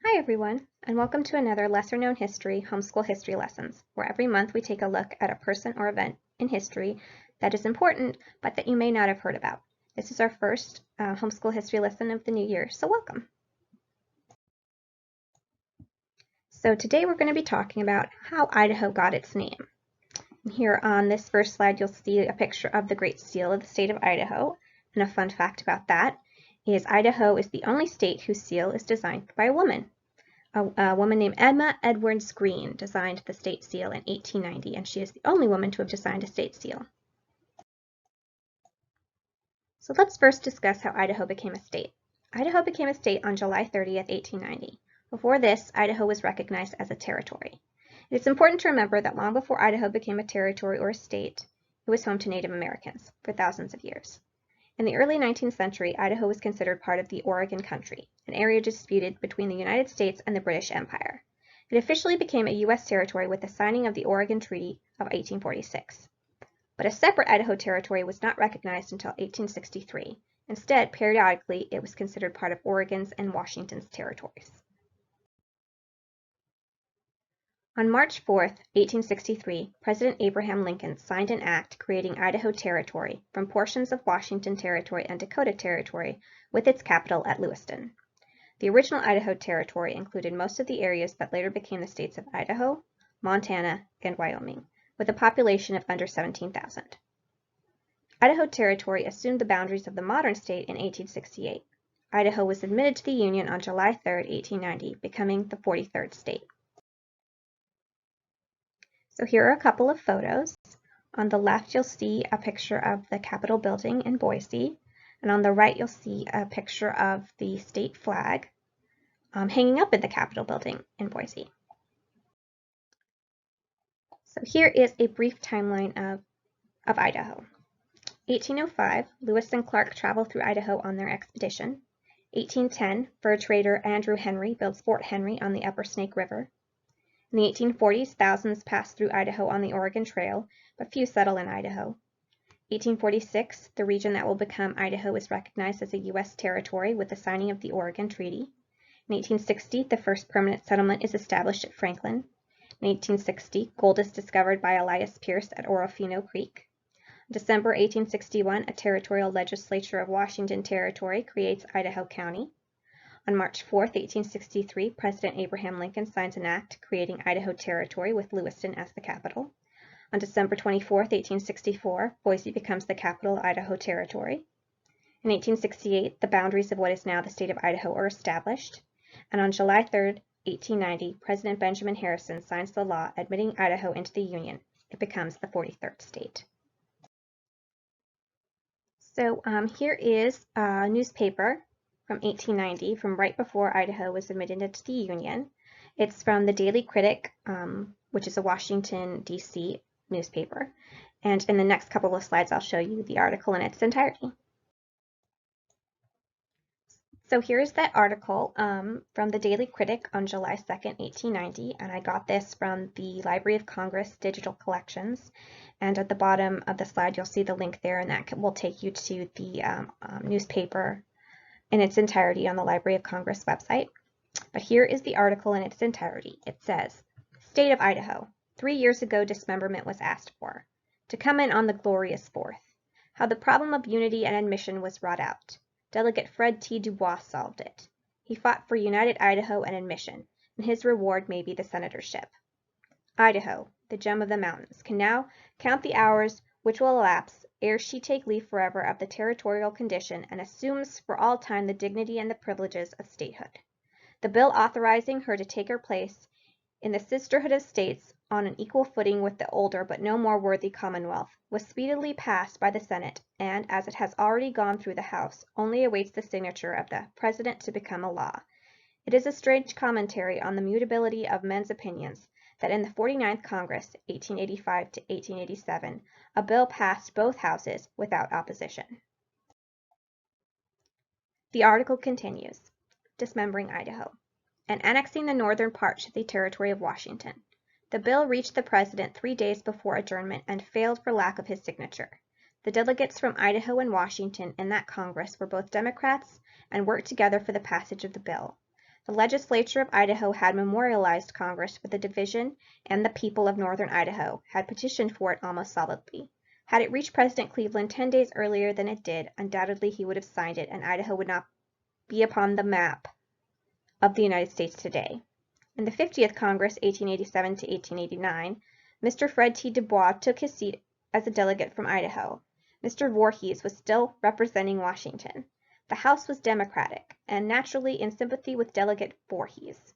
Hi everyone, and welcome to another lesser-known history Homeschool History Lessons, where every month we take a look at a person or event in history that is important, but that you may not have heard about. This is our first Homeschool History lesson of the new year, so welcome. So today we're going to be talking about how Idaho got its name. And here on this first slide, you'll see a picture of the Great Seal of the state of Idaho, and a fun fact about that is Idaho is the only state whose seal is designed by a woman. A woman named Emma Edwards Green designed the state seal in 1890, and she is the only woman to have designed a state seal. So let's first discuss how Idaho became a state. Idaho became a state on July 30th, 1890. Before this, Idaho was recognized as a territory. It is important to remember that long before Idaho became a territory or a state, it was home to Native Americans for thousands of years. In the early 19th century, Idaho was considered part of the Oregon Country, an area disputed between the United States and the British Empire. It officially became a U.S. territory with the signing of the Oregon Treaty of 1846. But a separate Idaho Territory was not recognized until 1863. Instead, periodically, it was considered part of Oregon's and Washington's territories. On March 4, 1863, President Abraham Lincoln signed an act creating Idaho Territory from portions of Washington Territory and Dakota Territory, with its capital at Lewiston. The original Idaho Territory included most of the areas that later became the states of Idaho, Montana, and Wyoming, with a population of under 17,000. Idaho Territory assumed the boundaries of the modern state in 1868. Idaho was admitted to the Union on July 3, 1890, becoming the 43rd state. So here are a couple of photos. On the left, you'll see a picture of the Capitol building in Boise, and on the right, you'll see a picture of the state flag hanging up in the Capitol building in Boise. So here is a brief timeline of Idaho. 1805, Lewis and Clark travel through Idaho on their expedition. 1810, fur trader Andrew Henry builds Fort Henry on the Upper Snake River. In the 1840s, thousands passed through Idaho on the Oregon Trail, but few settle in Idaho. 1846, the region that will become Idaho is recognized as a U.S. territory with the signing of the Oregon Treaty. In 1860, the first permanent settlement is established at Franklin. In 1860, gold is discovered by Elias Pierce at Orofino Creek. In December 1861, a territorial legislature of Washington Territory creates Idaho County. On March 4, 1863, President Abraham Lincoln signs an act creating Idaho Territory with Lewiston as the capital. On December 24, 1864, Boise becomes the capital of Idaho Territory. In 1868, the boundaries of what is now the state of Idaho are established. And on July 3, 1890, President Benjamin Harrison signs the law admitting Idaho into the Union. It becomes the 43rd state. So here is a newspaper from 1890, from right before Idaho was admitted into the Union. It's from the Daily Critic, which is a Washington, D.C. newspaper. And in the next couple of slides, I'll show you the article in its entirety. So here's that article from the Daily Critic on July 2nd, 1890, and I got this from the Library of Congress digital collections. And at the bottom of the slide, you'll see the link there, and that will take you to the newspaper in its entirety on the Library of Congress website. But here is the article in its entirety. It says, State of Idaho. 3 years ago, dismemberment was asked for. To come in on the glorious 4th. How the problem of unity and admission was wrought out. Delegate Fred T. Dubois solved it. He fought for united Idaho and admission, and his reward may be the senatorship. Idaho, the gem of the mountains, can now count the hours which will elapse ere she take leave forever of the territorial condition and assumes for all time the dignity and the privileges of statehood. The bill authorizing her to take her place in the sisterhood of states on an equal footing with the older but no more worthy Commonwealth was speedily passed by the Senate and, as it has already gone through the House, only awaits the signature of the President to become a law. It is a strange commentary on the mutability of men's opinions that in the 49th Congress, 1885 to 1887, a bill passed both houses without opposition. The article continues, dismembering Idaho, and annexing the northern part to the territory of Washington. The bill reached the President 3 days before adjournment and failed for lack of his signature. The delegates from Idaho and Washington in that Congress were both Democrats and worked together for the passage of the bill. The legislature of Idaho had memorialized Congress for the division, and the people of northern Idaho had petitioned for it almost solidly. Had it reached President Cleveland 10 days earlier than it did, undoubtedly he would have signed it, and Idaho would not be upon the map of the United States today. In the 50th Congress, 1887 to 1889, Mr. Fred T. Dubois took his seat as a delegate from Idaho. Mr. Voorhees was still representing Washington. The House was Democratic, and naturally in sympathy with Delegate Voorhees.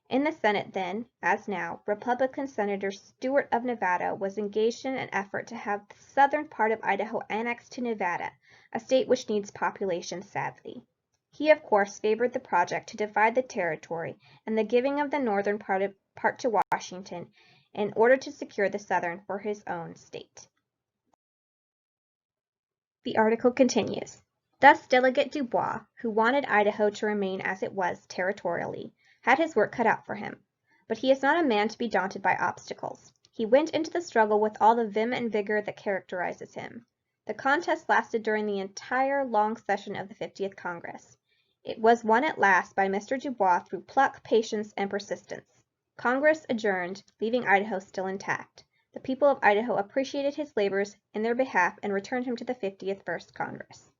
In the Senate then, as now, Republican Senator Stewart of Nevada was engaged in an effort to have the southern part of Idaho annexed to Nevada, a state which needs population sadly. He, of course, favored the project to divide the territory and the giving of the northern part to Washington in order to secure the southern for his own state. The article continues. Thus Delegate Dubois, who wanted Idaho to remain as it was territorially, had his work cut out for him. But he is not a man to be daunted by obstacles. He went into the struggle with all the vim and vigor that characterizes him. The contest lasted during the entire long session of the 50th Congress. It was won at last by Mr. Dubois through pluck, patience, and persistence. Congress adjourned, leaving Idaho still intact. The people of Idaho appreciated his labors in their behalf and returned him to the 51st Congress.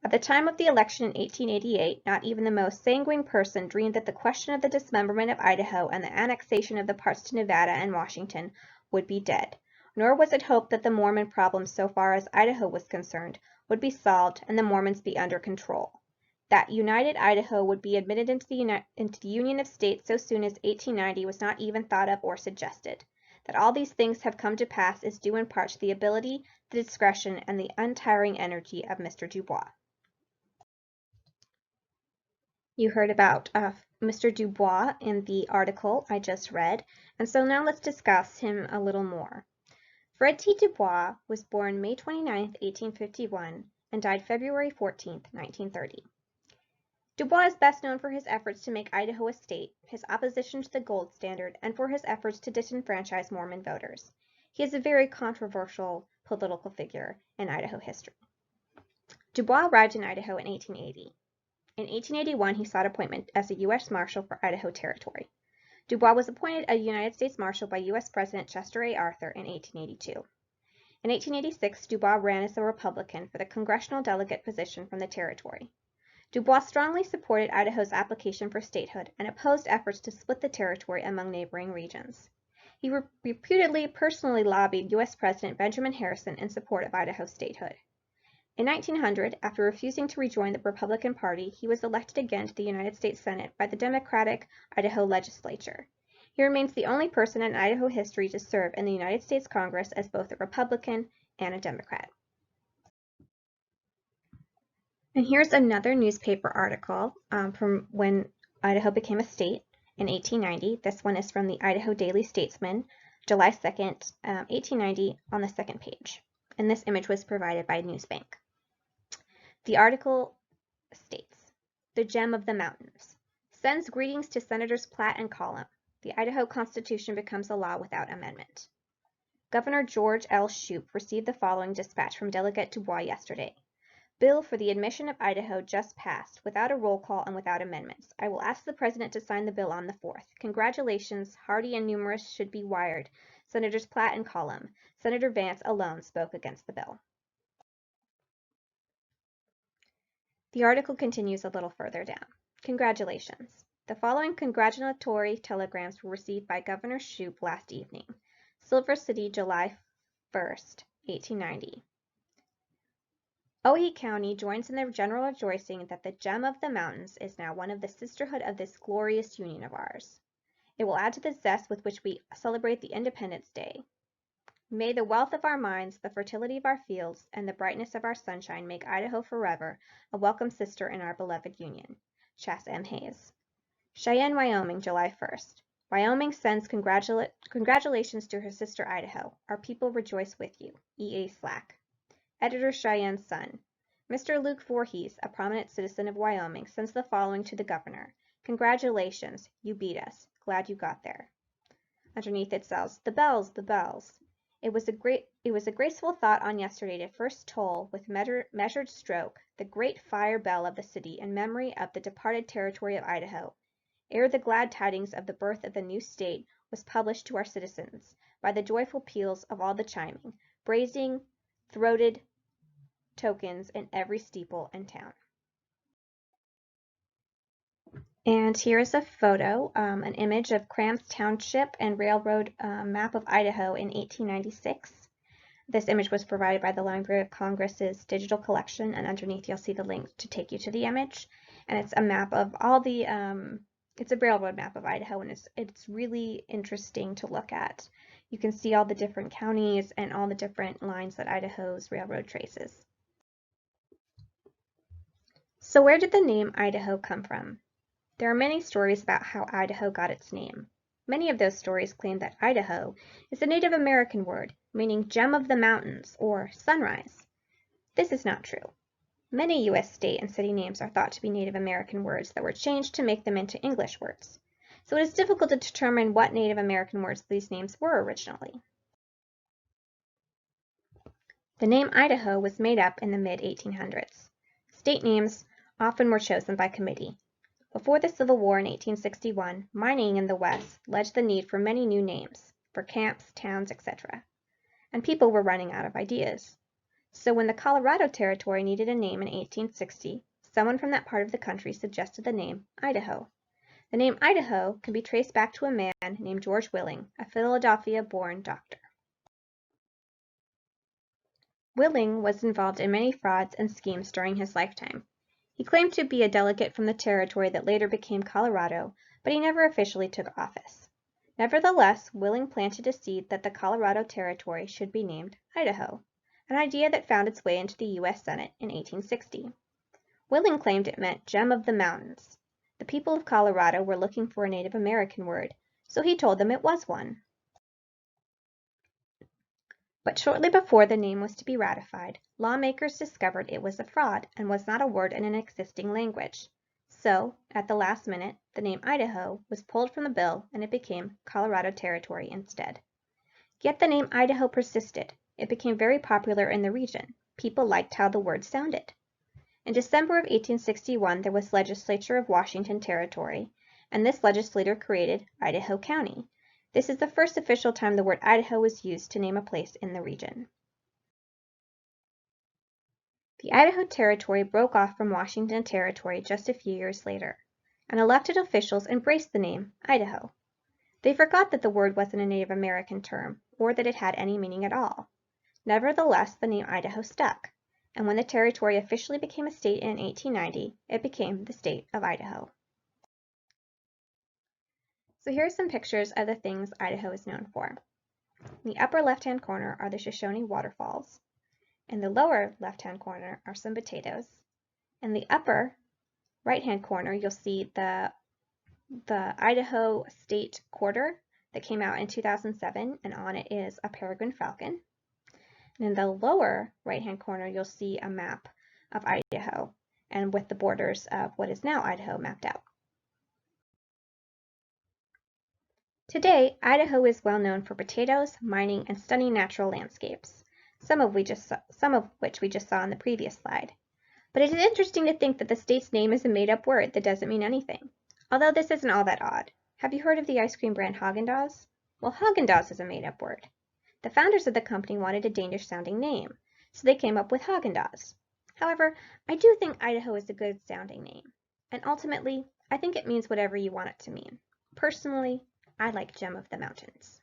At the time of the election in 1888, not even the most sanguine person dreamed that the question of the dismemberment of Idaho and the annexation of the parts to Nevada and Washington would be dead, nor was it hoped that the Mormon problem, so far as Idaho was concerned, would be solved and the Mormons be under control. That united Idaho would be admitted into the Union of States so soon as 1890 was not even thought of or suggested. That all these things have come to pass is due in part to the ability, the discretion, and the untiring energy of Mr. Dubois. You heard about Mr. Dubois in the article I just read, and so now let's discuss him a little more. Fred T. Dubois was born May 29, 1851, and died February 14, 1930. Dubois is best known for his efforts to make Idaho a state, his opposition to the gold standard, and for his efforts to disenfranchise Mormon voters. He is a very controversial political figure in Idaho history. Dubois arrived in Idaho in 1880. In 1881, he sought appointment as a U.S. Marshal for Idaho Territory. Dubois was appointed a United States Marshal by U.S. President Chester A. Arthur in 1882. In 1886, Dubois ran as a Republican for the congressional delegate position from the territory. Dubois strongly supported Idaho's application for statehood and opposed efforts to split the territory among neighboring regions. He reputedly personally lobbied U.S. President Benjamin Harrison in support of Idaho's statehood. In 1900, after refusing to rejoin the Republican Party, he was elected again to the United States Senate by the Democratic Idaho legislature. He remains the only person in Idaho history to serve in the United States Congress as both a Republican and a Democrat. And here's another newspaper article from when Idaho became a state in 1890. This one is from the Idaho Daily Statesman, July 2nd, 1890, on the second page. And this image was provided by Newsbank. The article states, "The Gem of the Mountains. Sends greetings to Senators Platt and Collum. The Idaho Constitution becomes a law without amendment." Governor George L. Shoup received the following dispatch from Delegate Dubois yesterday. "Bill for the admission of Idaho just passed, without a roll call and without amendments. I will ask the President to sign the bill on the 4th. Congratulations, hearty and numerous should be wired. Senators Platt and Collum. Senator Vance alone spoke against the bill." The article continues a little further down. Congratulations. The following congratulatory telegrams were received by Governor Shoup last evening. Silver City, July 1st, 1890. Ohe County joins in the general rejoicing that the Gem of the Mountains is now one of the sisterhood of this glorious union of ours. It will add to the zest with which we celebrate the Independence Day. May the wealth of our mines, the fertility of our fields, and the brightness of our sunshine make Idaho forever a welcome sister in our beloved Union. Chas M. Hayes. Cheyenne, Wyoming, July 1st. Wyoming sends congratulations to her sister Idaho. Our people rejoice with you. E. A. Slack. Editor Cheyenne's Sun. Mr. Luke Voorhees, a prominent citizen of Wyoming, sends the following to the governor. Congratulations. You beat us. Glad you got there. Underneath it says, "The bells, the bells." It was a graceful thought on yesterday to first toll, with measured stroke, the great fire bell of the city in memory of the departed territory of Idaho. ere the glad tidings of the birth of the new state was published to our citizens, by the joyful peals of all the chiming, brazen throated tokens in every steeple and town. And here is a photo, an image of Krams Township and Railroad map of Idaho in 1896. This image was provided by the Library of Congress's digital collection, and underneath you'll see the link to take you to the image. And it's a map of all the, it's a railroad map of Idaho, and it's really interesting to look at. You can see all the different counties and all the different lines that Idaho's railroad traces. So where did the name Idaho come from? There are many stories about how Idaho got its name. Many of those stories claim that Idaho is a Native American word meaning gem of the mountains or sunrise. This is not true. Many U.S. state and city names are thought to be Native American words that were changed to make them into English words. So it is difficult to determine what Native American words these names were originally. The name Idaho was made up in the mid-1800s. State names often were chosen by committee. Before the Civil War in 1861, mining in the West led to the need for many new names, for camps, towns, etc. And people were running out of ideas. So when the Colorado Territory needed a name in 1860, someone from that part of the country suggested the name Idaho. The name Idaho can be traced back to a man named George Willing, a Philadelphia-born doctor. Willing was involved in many frauds and schemes during his lifetime. He claimed to be a delegate from the territory that later became Colorado, but he never officially took office. Nevertheless, Willing planted a seed that the Colorado Territory should be named Idaho, an idea that found its way into the U.S. Senate in 1860. Willing claimed it meant gem of the mountains. The people of Colorado were looking for a Native American word, so he told them it was one. But shortly before the name was to be ratified, lawmakers discovered it was a fraud and was not a word in an existing language. So, at the last minute, the name Idaho was pulled from the bill and it became Colorado Territory instead. Yet the name Idaho persisted. It became very popular in the region. People liked how the word sounded. In December of 1861, there was legislature of Washington Territory, and this legislature created Idaho County. This is the first official time the word Idaho was used to name a place in the region. The Idaho Territory broke off from Washington Territory just a few years later, and elected officials embraced the name Idaho. They forgot that the word wasn't a Native American term, or that it had any meaning at all. Nevertheless, the name Idaho stuck, and when the territory officially became a state in 1890, it became the state of Idaho. So here are some pictures of the things Idaho is known for. In the upper left-hand corner are the Shoshone waterfalls. In the lower left-hand corner are some potatoes. In the upper right-hand corner, you'll see the Idaho State Quarter that came out in 2007, and on it is a peregrine falcon. And in the lower right-hand corner, you'll see a map of Idaho, and with the borders of what is now Idaho mapped out. Today, Idaho is well known for potatoes, mining, and stunning natural landscapes, some of which we just saw in the previous slide. But it is interesting to think that the state's name is a made-up word that doesn't mean anything. Although this isn't all that odd. Have you heard of the ice cream brand Haagen-Dazs? Well, Haagen-Dazs is a made-up word. The founders of the company wanted a Danish-sounding name, so they came up with Haagen-Dazs. However, I do think Idaho is a good-sounding name, and ultimately, I think it means whatever you want it to mean. Personally, I like Gem of the Mountains.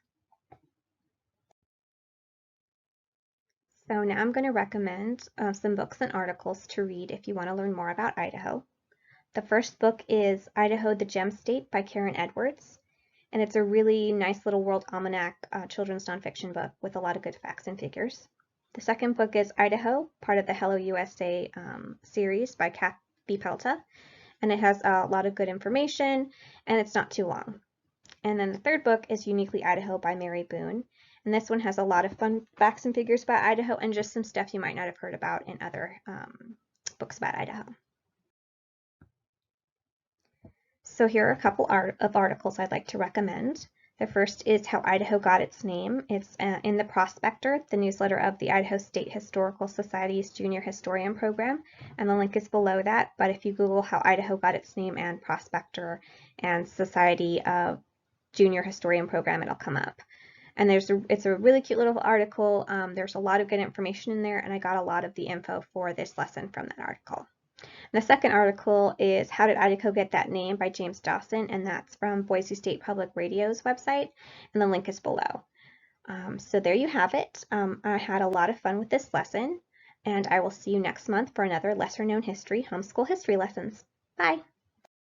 So now I'm going to recommend some books and articles to read if you want to learn more about Idaho. The first book is Idaho, the Gem State by Karen Edwards, and it's a really nice little World Almanac children's nonfiction book with a lot of good facts and figures. The second book is Idaho, part of the Hello USA series by Kathy Pelta, and it has a lot of good information, and it's not too long. And then the third book is Uniquely Idaho by Mary Boone. And this one has a lot of fun facts and figures about Idaho and just some stuff you might not have heard about in other books about Idaho. So here are a couple of articles I'd like to recommend. The first is how Idaho got its name. It's in the Prospector, the newsletter of the Idaho State Historical Society's Junior Historian Program, and the link is below that. But if you Google how Idaho got its name and Prospector and Society of Junior Historian Program, it'll come up. And it's a really cute little article. There's a lot of good information in there, and I got a lot of the info for this lesson from that article. The second article is How Did Idaho Get That Name by James Dawson, and that's from Boise State Public Radio's website, and the link is below. So there you have it. I had a lot of fun with this lesson, and I will see you next month for another lesser known history homeschool history lessons. Bye!